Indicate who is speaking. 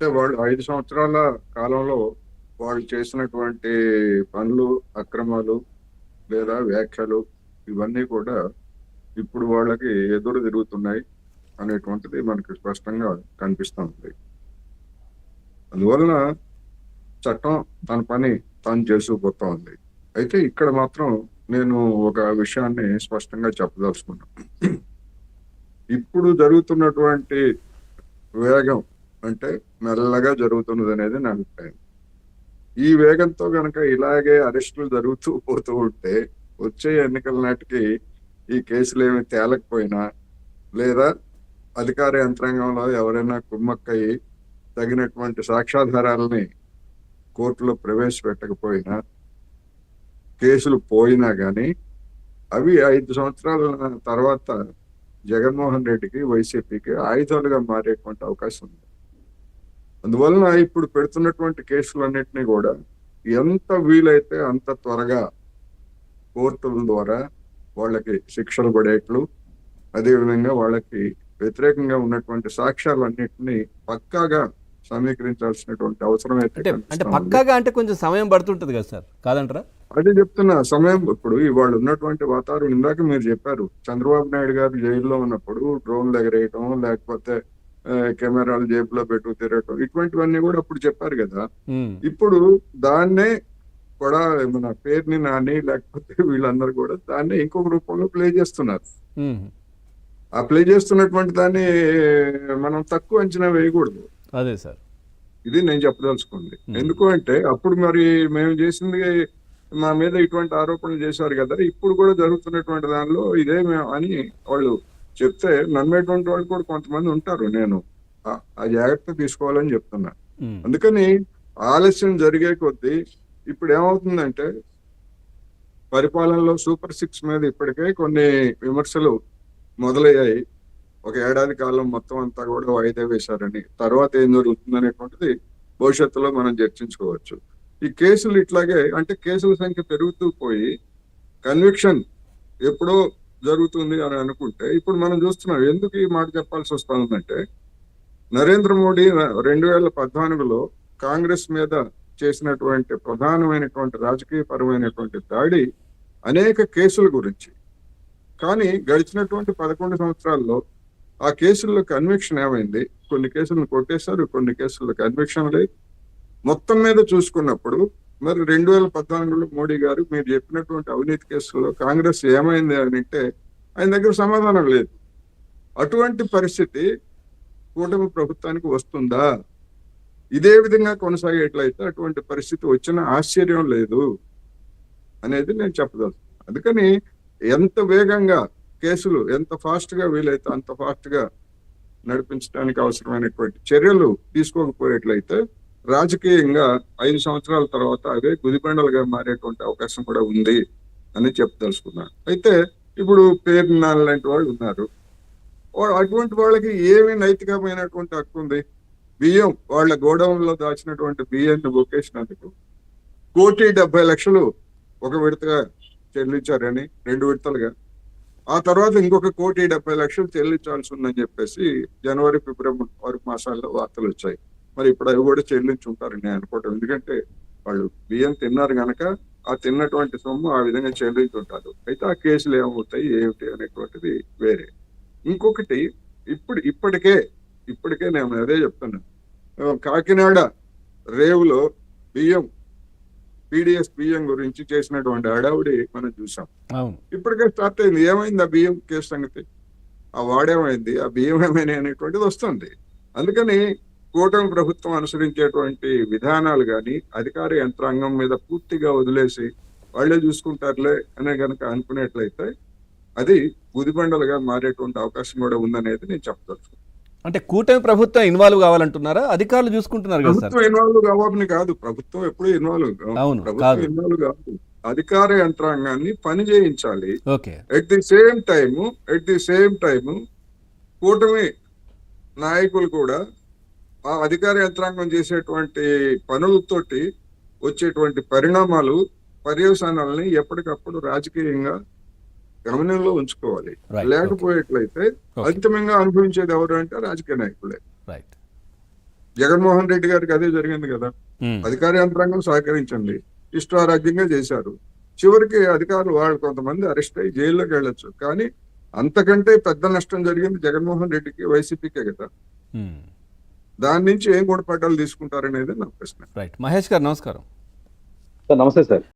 Speaker 1: అంటే వాళ్ళు 5 సంవత్సరాల కాలంలో వాళ్ళు చేసినటువంటి పనులు, అక్రమాలు లేదా వ్యాఖ్యలు ఇవన్నీ కూడా ఇప్పుడు వాళ్ళకి ఎదురు తిరుగుతున్నాయి అనేటువంటిది మనకి స్పష్టంగా కనిపిస్తా ఉంది. అందువలన చట్టం తన పని తాను చేసుకుపోతా ఉంది. అయితే ఇక్కడ మాత్రం నేను ఒక విషయాన్ని స్పష్టంగా చెప్పదలుచుకున్నాను. ఇప్పుడు జరుగుతున్నటువంటి వేగం అంటే మెల్లగా జరుగుతున్నది అనేది నా అభిప్రాయం. ఈ వేగంతో గనక ఇలాగే అరెస్టులు జరుగుతూ పోతూ ఉంటే వచ్చే ఎన్నికల నాటికి ఈ కేసులు ఏమి తేలకపోయినా లేదా అధికార యంత్రాంగంలో ఎవరైనా కుమ్మక్కయి తగినటువంటి సాక్ష్యాధారాలని కోర్టులో ప్రవేశపెట్టకపోయినా కేసులు పోయినా గానీ అవి 5 సంవత్సరాల తర్వాత జగన్మోహన్ రెడ్డికి, వైసీపీకి ఆయుధాలుగా మారేటువంటి అవకాశం ఉంది. అందువలన ఇప్పుడు పెడుతున్నటువంటి కేసులన్నింటినీ కూడా ఎంత వీలైతే అంత త్వరగా కోర్టుల ద్వారా వాళ్ళకి శిక్షలు పడేట్లు, అదేవిధంగా వాళ్ళకి వ్యతిరేకంగా ఉన్నటువంటి సాక్ష్యాలన్నింటినీ పక్కాగా సమీకరించాల్సినటువంటి అవసరం అయితే
Speaker 2: అంటే పక్కాగా అంటే కొంచెం సమయం పడుతుంటది కదా సార్, కాదంటారా?
Speaker 1: అదే చెప్తున్నా. సమయం ఇప్పుడు ఇవాళ ఉన్నటువంటి వాతావరణం ఇందాక మీరు చెప్పారు, చంద్రబాబు నాయుడు గారు జైల్లో ఉన్నప్పుడు డ్రోన్లు ఎగరేయటం, లేకపోతే కెమెరాలు జేబులో పెట్టు తిరగటం, ఇటువంటివన్నీ కూడా అప్పుడు చెప్పారు కదా. ఇప్పుడు దాన్నే కూడా మన పేరుని నాని లేకపోతే వీళ్ళందరూ కూడా దాన్ని ఇంకొక రూపంలో ప్లే చేస్తున్నారు. ఆ ప్లే చేస్తున్నటువంటి దాన్ని మనం తక్కువ అంచనా వేయకూడదు.
Speaker 2: అదే సార్,
Speaker 1: ఇది నేను చెప్పదలుచుకుంది. ఎందుకు అంటే అప్పుడు మరి మేము చేసింది మా మీద ఇటువంటి ఆరోపణలు చేశారు కదా, ఇప్పుడు కూడా జరుగుతున్నటువంటి దానిలో ఇదే అని వాళ్ళు చెప్తే నమ్మేటువంటి వాళ్ళు కూడా కొంతమంది ఉంటారు. నేను ఆ జాగ్రత్త తీసుకోవాలని చెప్తున్నా. అందుకని ఆలస్యం జరిగే కొద్దీ ఇప్పుడు ఏమవుతుందంటే పరిపాలనలో సూపర్ 6 మీద ఇప్పటికే కొన్ని విమర్శలు మొదలయ్యాయి. ఒక ఏడాది కాలం మొత్తం అంతా కూడా వాయిదా వేశారని, తర్వాత ఏం జరుగుతుంది అనేటువంటిది భవిష్యత్తులో మనం చర్చించుకోవచ్చు. ఈ కేసులు ఇట్లాగే అంటే కేసుల సంఖ్య పెరుగుతూ పోయి కన్విక్షన్ ఎప్పుడో జరుగుతుంది అని అనుకుంటే ఇప్పుడు మనం చూస్తున్నాం. ఎందుకు ఈ మాట చెప్పాల్సి వస్తుందంటే నరేంద్ర మోడీ 2014లో కాంగ్రెస్ మీద చేసినటువంటి ప్రధానమైనటువంటి రాజకీయపరమైనటువంటి దాడి అనేక కేసుల గురించి. కానీ గడిచినటువంటి 11 సంవత్సరాల్లో ఆ కేసుల్లో కన్విక్షన్ ఏమైంది? కొన్ని కేసులను కొట్టేశారు, కొన్ని కేసుల్లో కన్విక్షన్ లేదు. మొత్తం మీద చూసుకున్నప్పుడు మరి 2014లో మోడీ గారు మీరు చెప్పినటువంటి అవినీతి కేసుల్లో కాంగ్రెస్ ఏమైంది అని అంటే ఆయన దగ్గర సమాధానం లేదు. అటువంటి పరిస్థితి కూటమి ప్రభుత్వానికి వస్తుందా? ఇదే విధంగా కొనసాగేట్లయితే అటువంటి పరిస్థితి వచ్చిన ఆశ్చర్యం లేదు అనేది నేను చెప్పగలను. అందుకని ఎంత వేగంగా కేసులు ఎంత ఫాస్ట్ గా వీలైతే అంత ఫాస్ట్ గా నడిపించడానికి అవసరమైనటువంటి చర్యలు తీసుకోకపోయేట్లయితే రాజకీయంగా 5 సంవత్సరాల తర్వాత అవే గుదిబండలుగా మారేటువంటి అవకాశం కూడా ఉంది అని చెప్పదలుచుకున్నాను. అయితే ఇప్పుడు పేరు లాంటి వాళ్ళు ఉన్నారు. అటువంటి వాళ్ళకి ఏమి నైతికమైనటువంటి హక్కు ఉంది? బియ్యం వాళ్ళ గోడౌన్లో దాచినటువంటి బియ్యాన్ని బొక్కేసినందుకు 1,70,00,000 ఒక విడతగా చెల్లించారని, 2 విడతలుగా. ఆ తర్వాత ఇంకొక 1,70,00,000 చెల్లించాల్సి ఉందని చెప్పేసి జనవరి, ఫిబ్రవరి మాసాల్లో వార్తలు వచ్చాయి. మరి ఇప్పుడు అవి కూడా చెల్లించుంటారని అనుకోవటం. ఎందుకంటే వాళ్ళు బియ్యం తిన్నారు కనుక ఆ తిన్నటువంటి సొమ్ము ఆ విధంగా చెల్లించుంటారు. అయితే ఆ కేసులు ఏమవుతాయి ఏమిటి అనేటువంటిది వేరే. ఇంకొకటి ఇప్పటికే నేను అదే చెప్తున్నాను. కాకినాడ రేవులో బియ్యం పీడిఎస్ బియ్యం గురించి చేసినటువంటి హడావుడి మనం చూసాం. ఇప్పటికే స్టార్ట్ అయింది. ఏమైంది ఆ బియ్యం కేసు సంగతి? ఆ వాడేమైంది, ఆ బియ్యం ఏమైనా అనేటువంటిది వస్తుంది. అందుకని కూటమి ప్రభుత్వం అనుసరించేటువంటి విధానాలు కానీ అధికార యంత్రాంగం మీద పూర్తిగా వదిలేసి వాళ్లే చూసుకుంటారులే అనే గనక అనుకునేట్లయితే అది గుదిబండలుగా మారేటువంటి అవకాశం కూడా ఉందనేది నేను చెప్పదలుచుకున్నాను.
Speaker 2: అంటే కూటమి ప్రభుత్వం ఇన్వాల్వ్ కావాలంటున్నారా? అధికారులు చూసుకుంటున్నారు కదా సార్?
Speaker 1: ప్రభుత్వం ఇన్వాల్వ్ కావాలని కాదు, ప్రభుత్వం ఎప్పుడు ఇన్వాల్వ్ కాదు. అధికార యంత్రాంగాన్ని పని చేయించాలి. ఎట్ ది సేమ్ టైమ్ కూటమి నాయకులు కూడా ఆ అధికార యంత్రాంగం చేసేటువంటి పనులతోటి వచ్చేటువంటి పరిణామాలు, పర్యవసానాలని ఎప్పటికప్పుడు రాజకీయంగా గమనంలో ఉంచుకోవాలి. లేకపోయేట్లయితే అంతిమంగా అనుభవించేది ఎవరు అంటే రాజకీయ నాయకులే. జగన్మోహన్ రెడ్డి గారికి అదే జరిగింది కదా.
Speaker 2: ఉమ్.
Speaker 1: అధికార యంత్రాంగం సహకరించండి, ఇష్టారాజ్యంగా చేశారు. చివరికి అధికారులు వాళ్ళు కొంతమంది అరెస్ట్ అయ్యి జైల్లోకి వెళ్ళొచ్చు. కానీ అంతకంటే పెద్ద నష్టం జరిగింది జగన్మోహన్ రెడ్డికి, వైసీపీకే కదా.
Speaker 2: ఉమ్.
Speaker 1: దాని నుంచి ఏం గుణపాఠాలు తీసుకుంటారనేది నా ప్రశ్న.
Speaker 2: రైట్. మహేష్ గారు నమస్కారం.
Speaker 3: సార్ నమస్తే సార్.